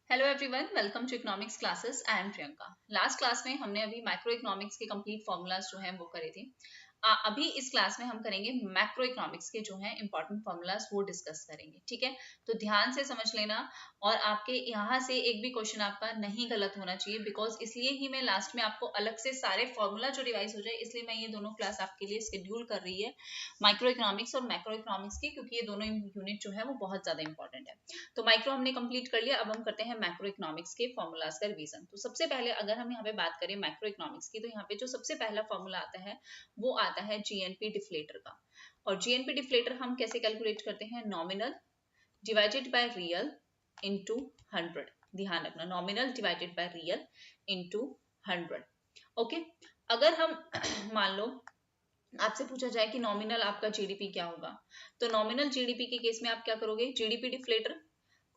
Hello everyone, welcome to economics classes. I am Priyanka. Last class में हमने अभी micro economics के कंप्लीट फॉर्मूलाज जो हैं वो करे थे। अभी इस क्लास में हम करेंगे मैक्रो इकोनॉमिक्स के जो हैं इंपॉर्टेंट फॉर्मूलाज वो डिस्कस करेंगे। ठीक है, तो ध्यान से समझ लेना और आपके यहाँ से एक भी क्वेश्चन आपका नहीं गलत होना चाहिए, बिकॉज इसलिए ही मैं लास्ट में आपको अलग से सारे फॉर्मूला जो रिवाइज हो जाए, इसलिए मैं ये दोनों क्लास आपके लिए शेड्यूल कर रही है, माइक्रो इकोनॉमिक्स और मैक्रो इकोनॉमिक्स की, क्योंकि ये दोनों यूनिट जो है वो बहुत ज्यादा इंपॉर्टेंट है। तो माइक्रो हमने कंप्लीट कर लिया, अब हम करते हैं मैक्रो इकोनॉमिक्स के फॉर्मूलाज का रिवीजन। तो सबसे पहले अगर हम यहाँ पे बात करें मैक्रो इकोनॉमिक्स की, तो यहाँ पे जो सबसे पहला फॉर्मूला आता है वो आता है जीएनपी डिफ्लेटर का। और जीएनपी डिफ्लेटर हम कैसे कैलकुलेट करते हैं? Nominal divided by real into 100। ध्यान रखना, nominal divided by real into 100। Okay, अगर हम मान लो आपसे पूछा जाए कि नॉमिनल आपका जीडीपी क्या होगा, तो नॉमिनल जीडीपी के केस में आप क्या करोगे? जीडीपी डिफ्लेटर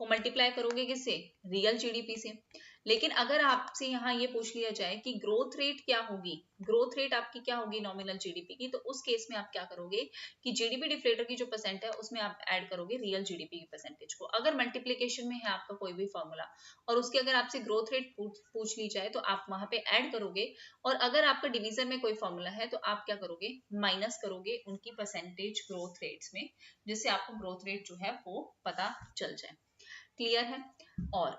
को मल्टीप्लाई करोगे किससे? रियल जीडीपी से। लेकिन अगर आपसे यहाँ ये पूछ लिया जाए कि ग्रोथ रेट क्या होगी, ग्रोथ रेट आपकी क्या होगी नॉमिनल जीडीपी की, तो उस केस में आप क्या करोगे कि जीडीपी डिफ्लेटर की जो परसेंट है उसमें आप ऐड करोगे रियल जीडीपी की परसेंटेज को। अगर मल्टीप्लीकेशन में है आपका कोई भी फॉर्मूला और उसके अगर आपसे ग्रोथ रेट पूछ ली जाए तो आप वहां पे ऐड करोगे, और अगर आपका डिवीजन में कोई फॉर्मूला है तो आप क्या करोगे? माइनस करोगे उनकी परसेंटेज ग्रोथ रेट्स में, जिससे आपको ग्रोथ रेट जो है वो पता चल जाए। क्लियर है? और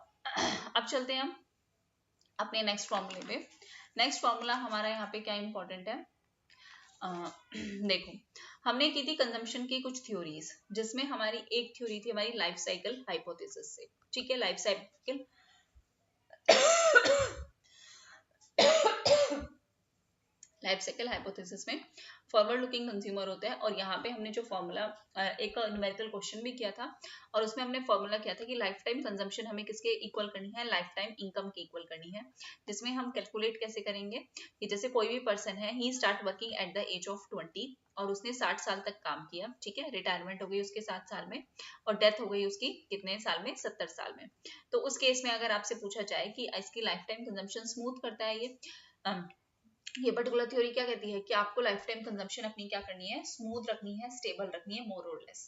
अब चलते हैं हम अपने नेक्स्ट फॉर्मूले पे। नेक्स्ट फॉर्मूला हमारा यहाँ पे क्या इंपॉर्टेंट है? देखो, हमने की थी कंजम्पशन की कुछ थ्योरीज, जिसमें हमारी एक थ्योरी थी हमारी लाइफ साइकिल हाइपोथेसिस से। ठीक है, life cycle life cycle hypothesis में फॉरवर्ड लुकिंग कंज्यूमर होता है, और यहाँ पे हमने जो फॉर्मूला एक न्यूमेरिकल क्वेश्चन भी किया था, और उसमें हमने फॉर्मूला किया था कि लाइफ टाइम कंजम्पशन हमें किसके इक्वल करनी है? लाइफ टाइम इनकम के इक्वल करनी है। जिसमें हम कैलकुलेट कैसे करेंगे कि जैसे कोई भी पर्सन है, he start working at the age of 20 और उसने 60 साल तक काम किया। ठीक है, रिटायरमेंट हो गई उसके 7 साल में और डेथ हो गई उसकी कितने साल में? 70 साल में। तो उस केस में अगर आपसे पूछा जाए कि इसकी लाइफ टाइम कंजम्पशन स्मूथ करता है ये पर्टिकुलर थ्योरी क्या कहती है कि आपको लाइफ टाइम कंजम्पशन अपनी क्या करनी है? स्मूथ रखनी है, स्टेबल रखनी है, मोर और लेस।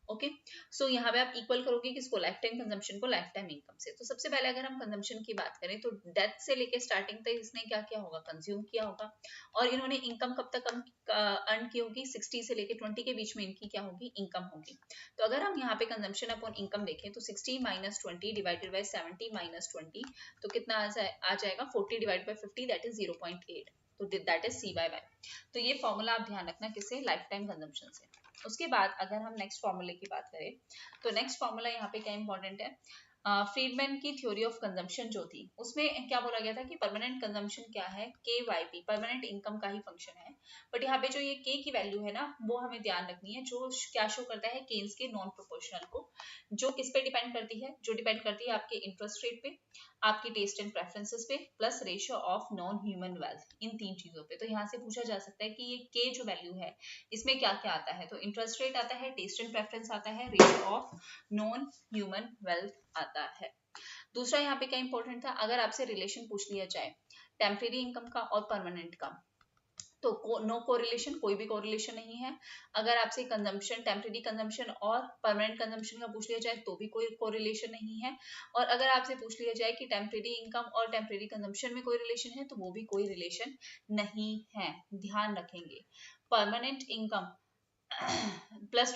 ओके, सो यहाँ पे आप इक्वल करोगे किसको? लाइफ टाइम कंजम्पशन को लाइफ टाइम इनकम से। तो सबसे पहले अगर हम कंजम्पशन की बात करें तो डेथ से लेके स्टार्टिंग तक इसने क्या किया होगा? कंज्यूम किया होगा। और इन्होंने इनकम कब तक अर्न की होगी? 60 से लेके 20 के बीच में इनकी क्या होगी? इनकम होगी। तो अगर हम यहाँ पे कंजम्पशन अपॉन इनकम देखें तो 60 माइनस 20 डिवाइडेड बाई 70 माइनस 20, तो कितना आ जाएगा? 40 डिवाइड बाई 50, दैट इज 0.8। तो that is C by Y. तो ये फॉर्मूला आप ध्यान रखना किससे? लाइफ टाइम कंजम्पशन से। उसके बाद अगर हम नेक्स्ट फॉर्मूले की बात करें तो नेक्स्ट फॉर्मूला यहाँ पे क्या इंपॉर्टेंट है? फ्रीडमैन की थ्योरी ऑफ कंजम्पशन जो थी उसमें क्या बोला गया था कि परमानेंट कंजम्पशन क्या है? के वाई पी, परमानेंट इनकम का ही फंक्शन है। बट यहाँ पे जो ये के की वैल्यू है ना, वो हमें ध्यान रखनी है, जो क्या शो करता है? केन्स के नॉन प्रोपोर्शनल को, जो किस पे डिपेंड करती है? जो डिपेंड करती है आपके इंटरेस्ट रेट पे, आपकी टेस्ट एंड प्रेफरेंसेस पे, plus ratio of non human wealth, in 3 चीजों पे। तो यहाँ से पूछा जा सकता है कि ये के जो वैल्यू है इसमें क्या क्या आता है? तो इंटरेस्ट रेट आता है, टेस्ट एंड प्रेफरेंस आता है, ratio of non human wealth आता है। दूसरा यहाँ पे क्या इंपॉर्टेंट था? अगर आपसे रिलेशन पूछ लिया जाए टेम्परेरी इनकम का और परमानेंट का, तो नो कोरिलेशन, कोई भी कोरिलेशन नहीं है। अगर आपसे कंजम्पशन, टेम्परेरी कंजम्पशन और परमानेंट कंजम्पशन का पूछ लिया जाए तो भी कोई कोरिलेशन नहीं है। और अगर आपसे पूछ लिया जाए कि टेम्परेरी इनकम और टेम्परेरी कंजम्पशन में कोई रिलेशन है तो वो भी कोई रिलेशन नहीं है। ध्यान रखेंगे, परमानेंट इनकम प्लस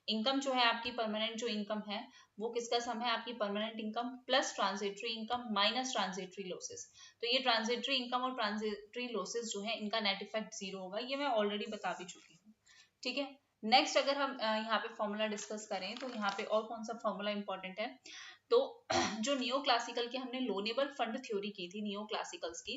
इनकम जो है आपकी, परमानेंट जो इनकम है वो किसका सम है? आपकी permanent income plus transitory income minus transitory losses. तो ये ट्रांजिटरी इनकम और ट्रांजिटरी लॉसेस जो है इनका नेट इफेक्ट 0 होगा, ये मैं ऑलरेडी बता भी चुकी हूँ। ठीक है, नेक्स्ट अगर हम यहाँ पे फॉर्मूला डिस्कस करें तो यहाँ पे और कौन सा फॉर्मूला इंपॉर्टेंट है? तो जो नियो क्लासिकल की हमने लोनेबल फंड थ्योरी की थी, नियो क्लासिकल्स की,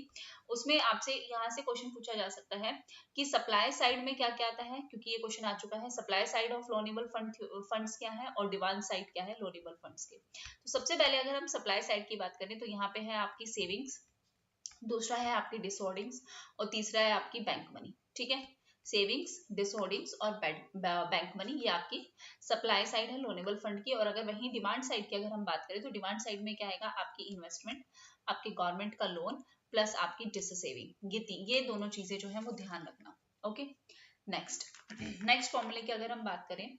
उसमें आपसे यहाँ से क्वेश्चन पूछा जा सकता है कि सप्लाई साइड में क्या क्या आता है, क्योंकि ये क्वेश्चन आ चुका है। Supply side of loanable funds क्या है और डिमांड साइड क्या है लोनेबल फंड्स के। तो सबसे पहले अगर हम सप्लाई साइड की बात करें तो यहाँ पे है आपकी सेविंग्स, दूसरा है आपकी डिसऑर्डिंग्स, और तीसरा है आपकी बैंक मनी। ठीक है, सेविंग्स, डिसऑर्डिंग्स और बैंक मनी, ये आपकी सप्लाई साइड है लोनेबल फंड की। और अगर वहीं डिमांड साइड की अगर हम बात करें तो डिमांड साइड में क्या आएगा? आपकी इन्वेस्टमेंट, आपके गवर्नमेंट का लोन, प्लस आपकी डिस सेविंग, ये दोनों चीजें जो है वो ध्यान रखना। ओके, नेक्स्ट फॉर्मूले की अगर हम बात करें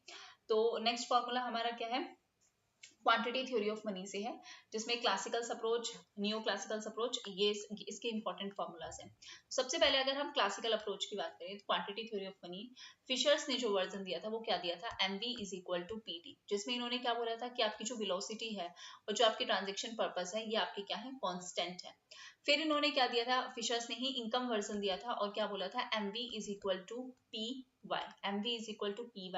तो नेक्स्ट फॉर्मूला हमारा क्या है? क्वांटिटी थ्योरी ऑफ मनी से है, जिसमें classical approach, neo classical approach, ये इसके इंपॉर्टेंट फॉर्मूलाज हैं। सबसे पहले अगर हम क्लासिकल अप्रोच की बात करें, quantity theory of money, Fisher's ने जो वर्जन दिया था वो क्या दिया था, mv is equal to pd, जिसमें इन्होंने क्या बोला था कि आपकी जो वेलोसिटी है और जो आपकी ट्रांजेक्शन पर्पस है ये आपकी क्या है, कांस्टेंट है। फिर इन्होंने क्या दिया था, फिशर्स ने ही इनकम वर्जन दिया था और क्या बोला था, mv is equal to py, mv is equal to py,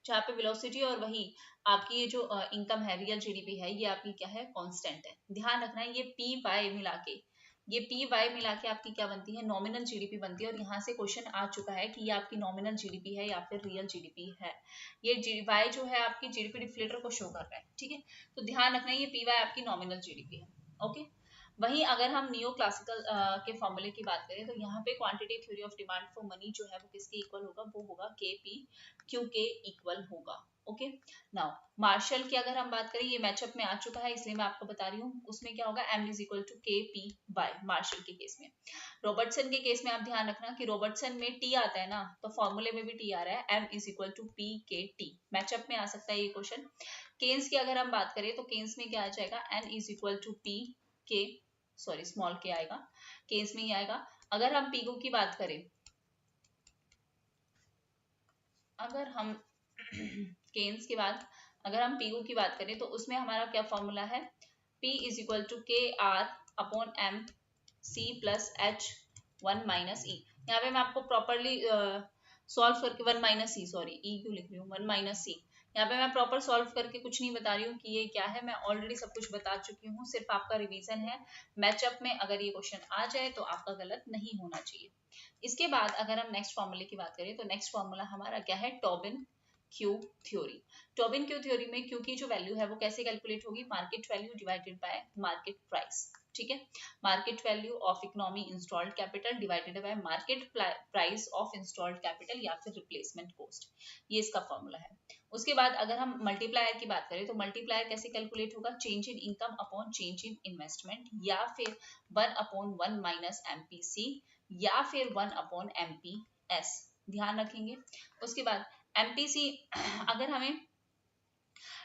जहाँ पे वेलोसिटी और वही आपकी ये जो इनकम है, रियल जीडीपी है, ये आपकी क्या है, कांस्टेंट है। ध्यान रखना है ये पी वाई मिला के, ये पी वाई मिला के आपकी क्या बनती है, नॉमिनल जीडीपी बनती है। और यहाँ से क्वेश्चन आ चुका है कि ये आपकी नॉमिनल जीडीपी है या फिर रियल जीडीपी है। ये वाई जो है आपकी जीडीपी डिफ्लेटर को शो कर रहा है, ठीक है। तो ध्यान रखना है ये पी वाई आपकी नॉमिनल जीडीपी है, ओके। वहीं अगर हम नियो क्लासिकल के फॉर्मूले की बात करें तो यहाँ पे quantity theory of demand for money जो है वो किसके इक्वल होगा, वो होगा के पी क्यू के इक्वल होगा, ओके। नाउ मार्शल की अगर हम बात करें, ये मैचअप में आ चुका है इसलिए मैं आपको बता रही हूँ, उसमें क्या होगा, m इज इक्वल टू के पी बाय मार्शल के केस में। रॉबर्टसन के केस में आप ध्यान रखना कि रॉबर्टसन में टी आता है ना, तो फॉर्मूले में भी टी आ रहा है, m is equal to P K T, matchup में आ सकता है ये क्वेश्चन। केन्स की अगर हम बात करें तो केन्स में क्या आ जाएगा, n is equal to P K, sorry small K आएगा, केस में ही आएगा। अगर हम पीगो की बात करें, अगर हम केन्स के बाद अगर हम पीगो की बात करें तो उसमें हमारा क्या फॉर्मूला है, P is equal to K R upon M C plus H one minus E. यहाँ पे मैं आपको प्रॉपरली सॉल्व करके one minus C, sorry E क्यों लिख रही हूँ, वन माइनस सी, यहाँ पे मैं प्रॉपर सॉल्व करके कुछ नहीं बता रही हूँ कि ये क्या है, मैं ऑलरेडी सब कुछ बता चुकी हूँ, सिर्फ आपका रिवीजन है। मैचअप में अगर ये क्वेश्चन आ जाए तो आपका गलत नहीं होना चाहिए। इसके बाद अगर हम नेक्स्ट फॉर्मूले की बात करें तो नेक्स्ट फॉर्मूला हमारा क्या है, Tobin Q theory. Tobin Q theory में क्यू की जो वैल्यू है वो कैसे कैलकुलेट होगी, market value divided by market price, ठीक है। Market value of economy installed capital divided by market price of installed capital या फिर रिप्लेसमेंट कॉस्ट, ये इसका फॉर्मूला है। उसके बाद अगर हम मल्टीप्लायर की बात करें तो मल्टीप्लायर कैसे कैलकुलेट होगा, change in income upon change in investment या फिर 1/1 माइनस एमपीसी या फिर 1/एमपीएस, ध्यान रखेंगे। उसके बाद एमपीसी अगर हमें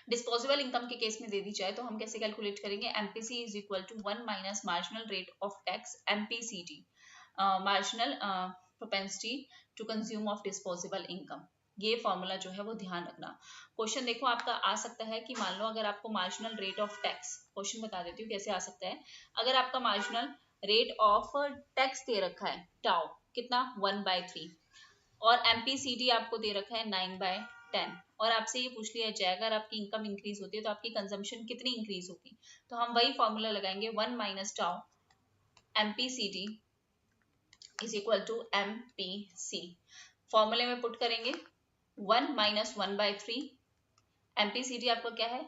डिस्पोजेबल इनकम के केस में दे दी जाए तो हम कैसे कैलकुलेट करेंगे, MPC is equal to 1 minus marginal rate of tax MPCT, marginal propensity to consume of disposable income. ये फॉर्मूला जो है वो ध्यान रखना। क्वेश्चन देखो आपका आ सकता है कि मान लो अगर आपको marginal rate of tax, question बता देती हूँ कैसे आ सकता है, अगर आपका मार्जिनल रेट ऑफ टैक्स दे रखा है टाउ कितना 1/3 और एमपीसीटी आपको दे रखा है 9/10 और आपसे ये पूछ लिया जाए अगर आपकी इनकम इंक्रीज होती है तो आपकी कंजम्पशन कितनी इंक्रीज होगी, तो हम वही फॉर्मूला लगाएंगे 1 minus tau MPCT is equal to MPC. फॉर्मूले में पुट करेंगे 1 माइनस 1/3, एमपीसीटी आपका क्या है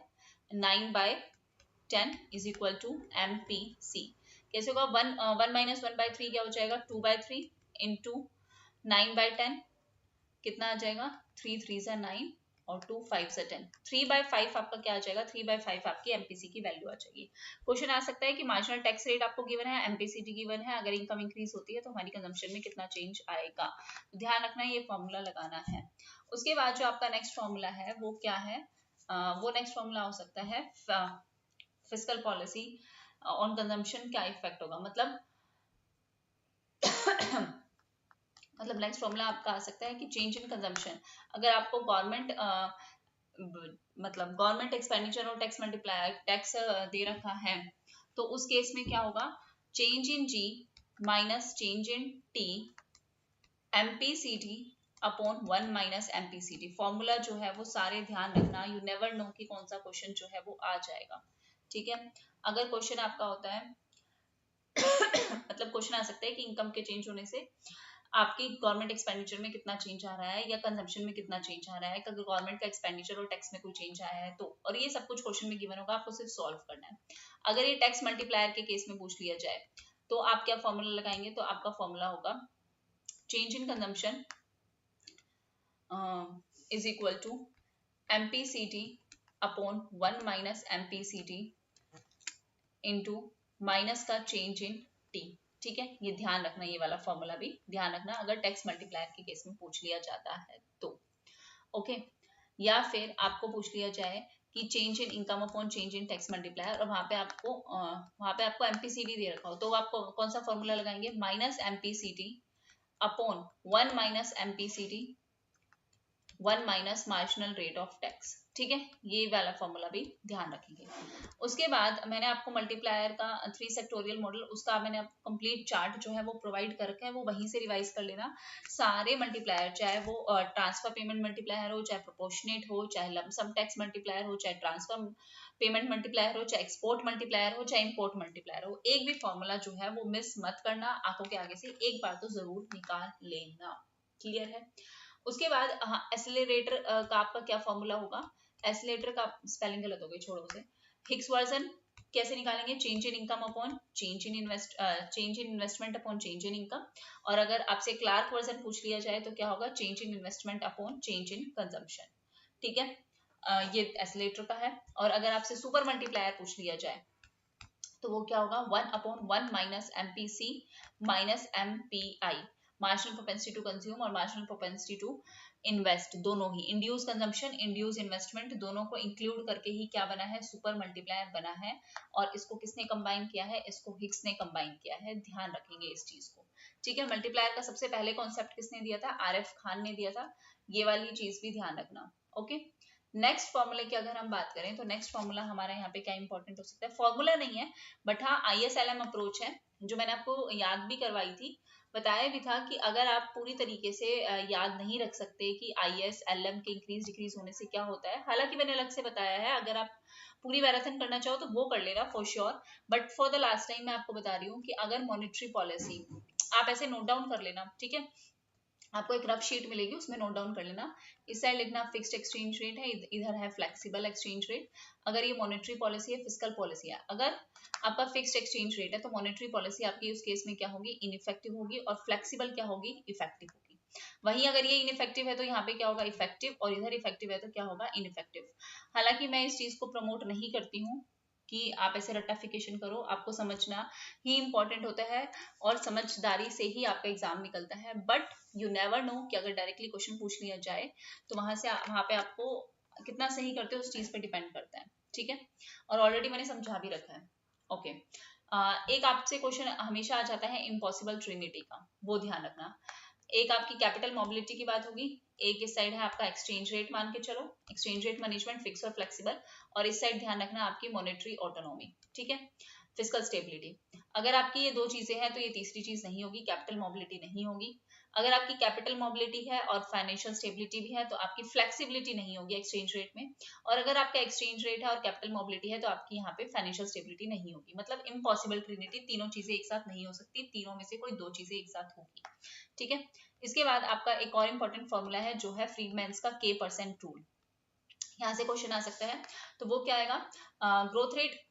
9/10 इज इक्वल टू एमपीसी। कैसे होगा, 1 माइनस 1/3 क्या हो जाएगा 2/3 इंटू 9/10 कितना आ जाएगा, 3 3 जा 9 और 2 5 जा 10, 3/5 आपका क्या आ जाएगा, 3/5 आपकी एमपीसी की वैल्यू आ जाएगी। क्वेश्चन आ सकता है कि मार्जिनल टैक्स रेट आपको गिवन है, एमपीसीटी गिवन है, अगर इनकम इंक्रीज होती है तो हमारी कंजम्पशन में कितना चेंज आएगा, ध्यान रखना है ये फॉर्मूला लगाना है। उसके बाद जो आपका नेक्स्ट फॉर्मूला है वो क्या है, वो नेक्स्ट फॉर्मूला हो सकता है फिस्कल पॉलिसी ऑन कंजम्पशन क्या इफेक्ट होगा, मतलब नेक्स्ट फॉर्मूला आपका आ सकता है कि चेंज इन कंजम्पशन, अगर आपको गवर्नमेंट गवर्नमेंट एक्सपेंडिचर और टैक्स मल्टीप्लायर टैक्स दे रखा है तो उस केस में क्या होगा, change in G minus change in T MPCT upon 1 minus MPCT. Formula जो है वो सारे ध्यान रखना, यू नेवर नो कि कौन सा क्वेश्चन जो है वो आ जाएगा, ठीक है। अगर क्वेश्चन आपका होता है क्वेश्चन आ सकता है कि इनकम के चेंज होने से आपकी गवर्नमेंट एक्सपेंडिचर में कितना चेंज आ रहा है या कंजम्पशन में कितना चेंज आ रहा है, अगर गवर्नमेंट का एक्सपेंडिचर और टैक्स में कोई चेंज आया है तो, और ये सब कुछ क्वेश्चन में गिवन होगा, आपको सिर्फ सॉल्व करना है। अगर ये टैक्स मल्टीप्लायर के केस में पूछ लिया जाए तो आप क्या फॉर्मूला लगाएंगे, तो आपका फॉर्मूला होगा change in consumption is equal to MPCT upon 1 minus MPCT into minus का चेंज इन टी, ठीक है। ये ध्यान रखना, ये वाला फॉर्मूला भी ध्यान रखना अगर टैक्स मल्टीप्लायर के केस में पूछ लिया जाता है तो, ओके। या फिर आपको पूछ लिया जाए कि change in income upon change in tax multiplier, और वहां पे आपको एमपीसीडी दे रखा हो, तो आप कौन सा फॉर्मूला लगाएंगे, minus MPCD upon 1 minus MPCD 1 minus marginal rate of tax. ठीक है, ये वाला फॉर्मूला भी ध्यान रखेंगे। उसके बाद मैंने आपको मल्टीप्लायर का 3 सेक्टोरियल मॉडल, उसका मैंने आपको कंप्लीट चार्ट जो है वो प्रोवाइड कर रखा है, वो वहीं से रिवाइज कर लेना। सारे मल्टीप्लायर, चाहे वो ट्रांसफर पेमेंट मल्टीप्लायर हो, चाहे प्रोपोर्शनेट हो, चाहे लमसम टैक्स मल्टीप्लायर हो, चाहे ट्रांसफर पेमेंट मल्टीप्लायर हो, चाहे एक्सपोर्ट मल्टीप्लायर हो, चाहे इंपोर्ट मल्टीप्लायर हो, एक भी फॉर्मूला जो है वो मिस मत करना, आंखों के आगे से एक बार तो जरूर निकाल लेना। क्लियर है। उसके बाद एसिलेटर का आपका क्या फॉर्मूला होगा, एसिलेटर का स्पेलिंग गलत हो गई, छोड़ो उसे। हिग्स वर्जन कैसे निकालेंगे, change in income upon change in investment upon change in income. और अगर आपसे क्लार्क वर्जन पूछ लिया जाए तो क्या होगा, change in investment upon change in consumption. ठीक है, ये एसिलेटर का है। और अगर आपसे सुपर मल्टीप्लायर पूछ लिया जाए तो वो क्या होगा, 1 upon 1 minus MPC minus MPI, marginal propensity to consume और मार्जिनल प्रोपेंसिटी टू इन्वेस्ट, दोनों ही इंड्यूस कंजम्पशन इंड्यूस इन्वेस्टमेंट दोनों को इंक्लूड करके ही क्या बना है, सुपर मल्टीप्लायर बना है। और इसको किसने कंबाइन किया है, इसको हिग्स ने कंबाइन किया है, ध्यान रखेंगे इस चीज को। ठीक है, मल्टीप्लायर का सबसे पहले कॉन्सेप्ट किसने दिया था, आरएफ खान ने दिया था, ये वाली चीज भी ध्यान रखना। ओके, नेक्स्ट फॉर्मूले की अगर हम बात करें तो नेक्स्ट फॉर्मूला हमारा यहाँ पे क्या इंपॉर्टेंट हो सकता है, फॉर्मूला नहीं है बट हाँ ISLM अप्रोच है, जो मैंने आपको याद भी करवाई थी, बताया भी था कि अगर आप पूरी तरीके से याद नहीं रख सकते कि ISLM के इंक्रीज डिक्रीज होने से क्या होता है, हालांकि मैंने अलग से बताया है, अगर आप पूरी मैराथन करना चाहो तो वो कर लेना for sure. But for the last time मैं आपको बता रही हूँ कि अगर मॉनेटरी पॉलिसी, आप ऐसे नोट डाउन कर लेना, ठीक है, आपको एक रफ शीट मिलेगी, उसमें नोट डाउन कर लेना। इस साइड लिखना फिक्स्ड एक्सचेंज रेट है, इधर है फ्लेक्सिबल एक्सचेंज रेट। अगर ये मॉनेटरी पॉलिसी है, फिस्कल पॉलिसी है, अगर आपका फिक्स्ड एक्सचेंज रेट है तो मॉनेटरी पॉलिसी आपकी उस केस में क्या होगी, इनइफेक्टिव होगी, और फ्लेक्सिबल क्या होगी, इफेक्टिव होगी। वहीं अगर ये इनइफेक्टिव है तो यहाँ पे क्या होगा, इफेक्टिव, और इधर इफेक्टिव है तो क्या होगा, इनइफेक्टिव। हालांकि मैं इस चीज को प्रमोट नहीं करती हूँ कि आप ऐसे रट्टाफिकेशन करो, आपको समझना ही इंपॉर्टेंट होता है, और समझदारी से ही आपका एग्जाम निकलता है। बट यू नेवर नो कि अगर डायरेक्टली क्वेश्चन पूछ लिया जाए तो वहां पे आपको कितना सही करते हो उस चीज पे डिपेंड करता है। ठीक है, और ऑलरेडी मैंने समझा भी रखा है। ओके, एक आपसे क्वेश्चन हमेशा आ जाता है इम्पॉसिबल ट्रिनिटी का, वो ध्यान रखना। एक आपकी कैपिटल मोबिलिटी की बात होगी, एक इस साइड है आपका एक्सचेंज रेट, मान के चलो एक्सचेंज रेट मैनेजमेंट फिक्स और फ्लेक्सिबल, और इस साइड ध्यान रखना आपकी मॉनेटरी ऑटोनॉमी। ठीक है, फिस्कल स्टेबिलिटी। अगर आपकी ये दो चीजें हैं तो ये तीसरी चीज नहीं होगी, कैपिटल मोबिलिटी नहीं होगी। अगर आपकी कैपिटल मोबिलिटी है और फाइनेंशियल स्टेबिलिटी भी है तो आपकी फ्लेक्सिबिलिटी नहीं होगी एक्सचेंज रेट में, और अगर आपका एक्सचेंज रेट है और कैपिटल मोबिलिटी है तो आपकी यहाँ पे फाइनेंशियल स्टेबिलिटी नहीं होगी। मतलब इम्पॉसिबल ट्रिनिटी, तीनों चीजें एक साथ नहीं हो सकती, तीनों में से कोई दो चीजें एक साथ होगी। ठीक है, इसके बाद आपका एक और इम्पोर्टेंट फॉर्मूला है जो है फ्रीडमैन्स का K% रूल, यहाँ से क्वेश्चन आ सकता है। तो वो क्या आएगा, growth rate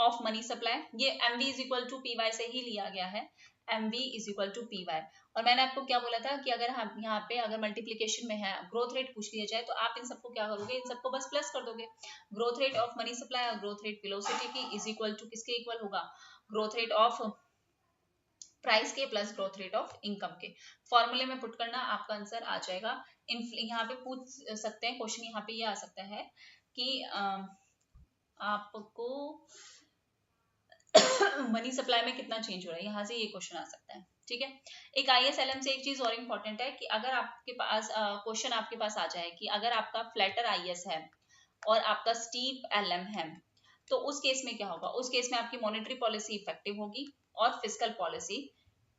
of money supply, ये MV is equal to PY से ही लिया गया है, MV is equal to PY। और मैंने आपको क्या बोला था कि अगर हम यहाँ पे अगर मल्टीप्लीकेशन में है, ग्रोथ रेट पूछ लिया जाए तो आप इन सबको क्या करोगे, इन सबको बस प्लस कर दोगे। Growth rate of money supply और ग्रोथ रेट वेलोसिटी की इज इक्वल टू किसके इक्वल होगा, ग्रोथ रेट ऑफ प्राइस के plus growth rate of income के। फॉर्मूले में पुट करना, आपका आंसर आ जाएगा। यहाँ पे पूछ सकते हैं क्वेश्चन, यहाँ पे ये आ सकता है कि आपको मनी सप्लाई में कितना चेंज हो रहा है, यहाँ से ये क्वेश्चन आ सकता है। ठीक है, एक ISLM से एक चीज और इम्पोर्टेंट है कि अगर आपके पास क्वेश्चन आपके पास आ जाए कि अगर आपका फ्लैटर IS है और आपका स्टीप LM है तो उस केस में क्या होगा, उस केस में आपकी मॉनेटरी पॉलिसी इफेक्टिव होगी और फिस्कल पॉलिसी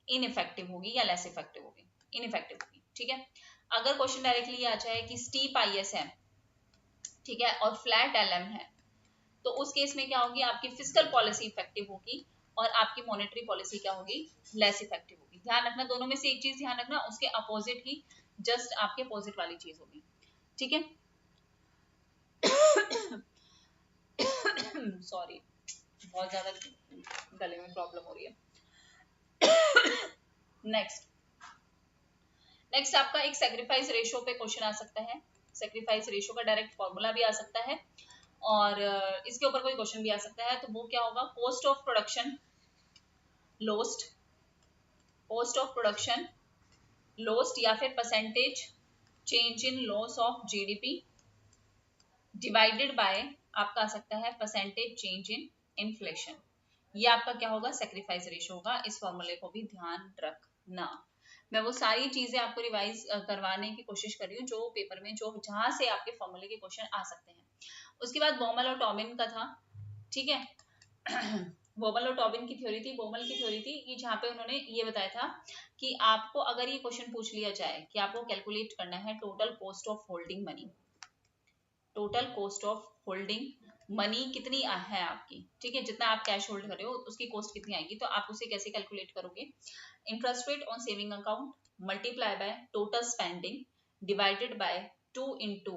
इनइफेक्टिव होगी या लेस इफेक्टिव होगी, इनइफेक्टिव होगी। ठीक है, अगर क्वेश्चन डायरेक्टली आ जाए कि स्टीप IS है, ठीक है, और फ्लैट LM है, तो उस केस में क्या होगी, आपकी फिस्कल पॉलिसी इफेक्टिव होगी और आपकी मॉनेटरी पॉलिसी क्या होगी, लेस इफेक्टिव होगी। ध्यान रखना, दोनों में से एक चीज ध्यान रखना, उसके अपोजिट ही जस्ट आपके अपोजिट वाली चीज होगी। ठीक है, सॉरी बहुत ज्यादा गले में प्रॉब्लम हो रही है। नेक्स्ट आपका एक सेक्रीफाइस रेशो पे क्वेश्चन आ सकता है, सेक्रीफाइस रेशो का डायरेक्ट फॉर्मूला भी आ सकता है और इसके ऊपर कोई क्वेश्चन भी आ सकता है। तो वो क्या होगा, cost of production lost, cost of production lost या फिर percentage change in loss of GDP divided by आपका आ सकता है परसेंटेज चेंज इन इन्फ्लेशन। ये आपका क्या होगा, सेक्रीफाइस रेशो होगा। इस फॉर्मूले को भी ध्यान रखना। मैं वो सारी चीजें आपको रिवाइज करवाने की कोशिश कर रही हूँ जो पेपर में, जो जहां से आपके फॉर्मूले के क्वेश्चन आ सकते हैं। उसके बाद बोमल और टॉबिन का था, ठीक है। बोमल और टॉबिन की थ्योरी थी, बोमल की थ्योरी थी कि जहाँ पे उन्होंने ये बताया था कि आपको अगर ये क्वेश्चन पूछ लिया जाए कि आपको कैलकुलेट करना है total cost of holding money, total cost of holding money कितनी है आपकी, ठीक है, जितना आप कैश होल्ड कर रहे हो उसकी कॉस्ट कितनी आएगी, तो आप उसे कैसे कैलकुलेट करोगे, interest rate on saving account multiply by total spending divided by 2 into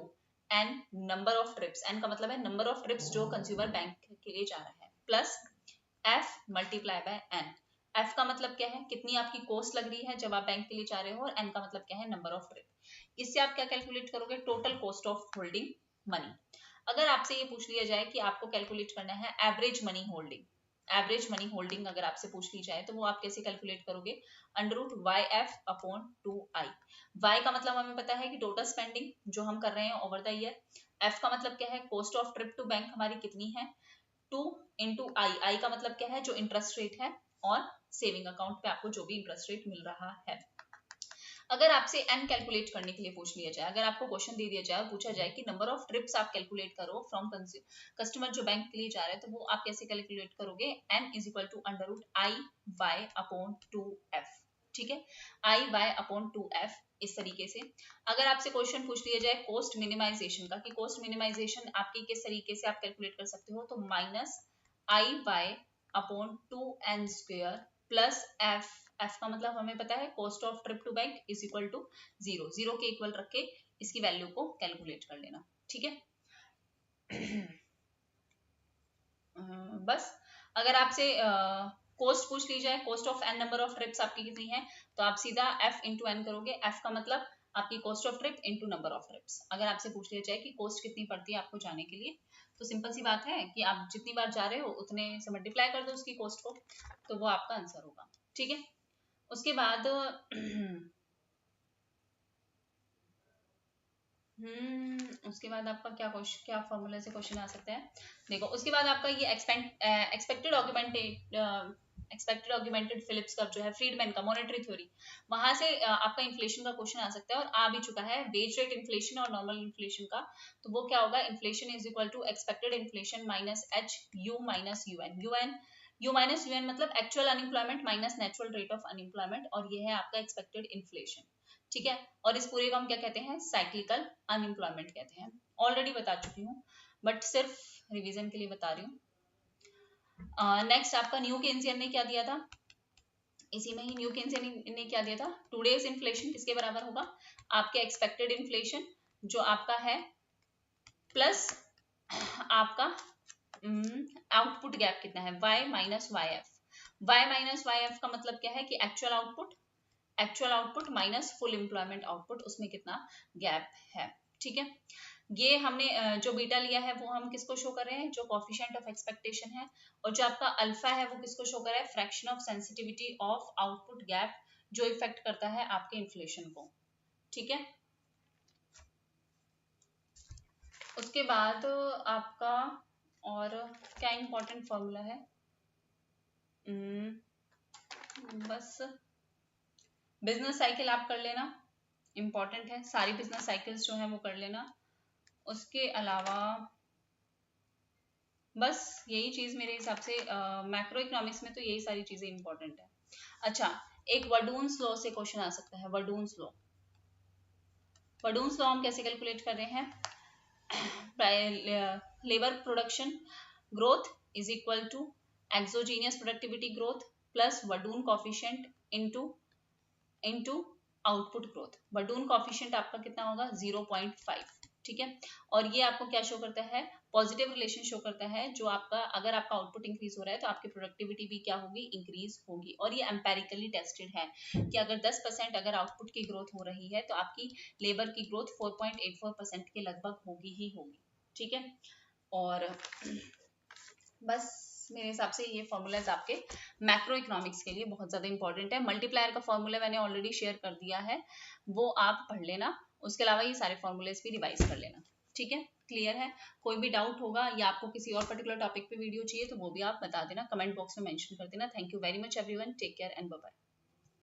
N number of trips, N का मतलब है नंबर ऑफ ट्रिप्स जो कंज्यूमर बैंक के लिए जा रहा है, plus F multiply by N. F का मतलब क्या है, कितनी आपकी कॉस्ट लग रही है जब आप बैंक के लिए जा रहे हो, और एन का मतलब क्या है, नंबर ऑफ ट्रिप। इससे आप क्या कैलकुलेट करोगे, total cost of holding money. अगर आपसे ये पूछ लिया जाए कि आपको कैलकुलेट करना है average money holding, average money holding अगर आपसे पूछ ली जाए तो वो आप कैसे कैलकुलेट करोगे, under root Y F upon 2i। Y का मतलब हमें पता है कि टोटल स्पेंडिंग जो हम कर रहे हैं ओवर द ईयर। एफ का मतलब क्या है, cost of trip to bank हमारी कितनी है, 2 इंटू आई, आई का मतलब क्या है, जो इंटरेस्ट रेट है, और सेविंग अकाउंट पे आपको जो भी इंटरेस्ट रेट मिल रहा है। अगर आपसे एन कैलकुलेट करने के लिए पूछ लिया जाए, अगर आपको क्वेश्चन दे दिया जाए और पूछा जाए कि नंबर ऑफ ट्रिप्स आप कैलकुलेट करो फ्रॉम कस्टमर जो बैंक के लिए जा रहे हैं, तो वो आप कैसे कैलकुलेट करोगे, N is equal to under root I Y upon 2f, ठीक है, आई वाई अपॉन 2f। इस तरीके से अगर आपसे क्वेश्चन पूछ लिया जाए कॉस्ट मिनिमाइजेशन का, कि कॉस्ट मिनिमाइजेशन आपकी किस तरीके से आप कैलकुलेट कर सकते हो, तो minus I Y upon 2n square plus F. F का मतलब हमें पता है cost of trip to bank is equal to 0, 0 के इक्वल रख के इसकी वैल्यू को कैलकुलेट कर लेना, ठीक है। बस अगर आपसे कॉस्ट पूछ ली जाए, cost of N number of trips आपकी कितनी है, तो आप सीधा एफ इंटू एन करोगे। एफ का मतलब आपकी cost of trip into number of trips. अगर आपसे पूछ लिया जाए कि कॉस्ट कितनी पड़ती है आपको जाने के लिए, तो सिंपल सी बात है कि आप जितनी बार जा रहे हो उतने से मल्टीप्लाई कर दो उसकी कॉस्ट को, तो वो आपका आंसर होगा, ठीक है। उसके बाद उसके बाद आपका क्या फॉर्मूला से क्वेश्चन आ सकता है, देखो उसके बाद आपका ये एक्सपेक्टेड ऑगमेंटेड फिलिप्स कर्व जो है फ्रीडमैन का मॉनेटरी थ्योरी, वहां से आपका इन्फ्लेशन का क्वेश्चन आ सकता है, और आ भी चुका है वेज रेट इन्फ्लेशन और नॉर्मल इन्फ्लेशन का। तो वो क्या होगा, inflation is equal to expected inflation minus H U minus U minus UN मतलब actual unemployment minus natural rate of unemployment, और ये है आपका एक्सपेक्टेड इन्फ्लेशन, ठीक है। और इस पूरे को हम क्या कहते हैं, साइक्लिकल अनएम्प्लॉयमेंट कहते हैं। ऑलरेडी बता चुकी हूँ बट सिर्फ रिवीजन के लिए बता रही हूँ। नेक्स्ट आपका न्यू केन्सियन ने क्या दिया था, इसी में ही न्यू केन्सियन ने क्या दिया था, टुडेज इन्फ्लेशन किसके बराबर होगा, आपके एक्सपेक्टेड इन्फ्लेशन जो आपका है प्लस आपका आउटपुट गैप कितना है, y minus Y F. Y minus Y F का मतलब क्या है कि actual output minus full employment output, उसमें कितना गैप है, ठीक है। ये हमने जो बीटा लिया है वो हम किसको शो कर रहे हैं, जो कोफिशिएंट ऑफ एक्सपेक्टेशन है, और जो आपका अल्फा है वो किसको शो कर रहा है, fraction of sensitivity of output gap, जो इफेक्ट करता है आपके इन्फ्लेशन को, ठीक है। उसके बाद आपका और क्या इंपॉर्टेंट फॉर्मूला है, बस बिजनेस साइकिल आप कर लेना, इंपॉर्टेंट है, सारी बिजनेस साइकिल्स जो है वो कर लेना। उसके अलावा बस यही चीज मेरे हिसाब से मैक्रो इकोनॉमिक्स में तो यही सारी चीजें इंपॉर्टेंट है। अच्छा, एक वर्डून्स लॉ से क्वेश्चन आ सकता है, वर्डून्स लॉ। वर्डून्स लॉ हम कैसे कैलकुलेट कर रहे हैं, labour production growth is equal to exogenous productivity growth plus Verdoorn coefficient into output growth. Verdoorn coefficient आपका कितना होगा, 0.5, ठीक है। और ये आपको क्या शो करता है, पॉजिटिव रिलेशन शो करता है, जो आपका अगर आपका आउटपुट इंक्रीज हो रहा है तो आपकी प्रोडक्टिविटी भी क्या होगी, इंक्रीज होगी। और ये एम्पेरिकली टेस्टेड है कि अगर 10% अगर आउटपुट की ग्रोथ हो रही है तो आपकी लेबर की ग्रोथ 4.84% के लगभग होगी ही होगी, ठीक है। और बस मेरे हिसाब से ये फॉर्मूलाज आपके मैक्रो इकोनॉमिक्स के लिए बहुत ज्यादा इंपॉर्टेंट है। मल्टीप्लायर का फॉर्मूला मैंने ऑलरेडी शेयर कर दिया है, वो आप पढ़ लेना। उसके अलावा ये सारे फॉर्मूलेस भी रिवाइज कर लेना। ठीक है, क्लियर है? कोई भी डाउट होगा या आपको किसी और पर्टिकुलर टॉपिक पे वीडियो चाहिए तो वो भी आप बता देना, कमेंट बॉक्स में मेंशन कर देना। Thank you very much everyone, take care and bye bye.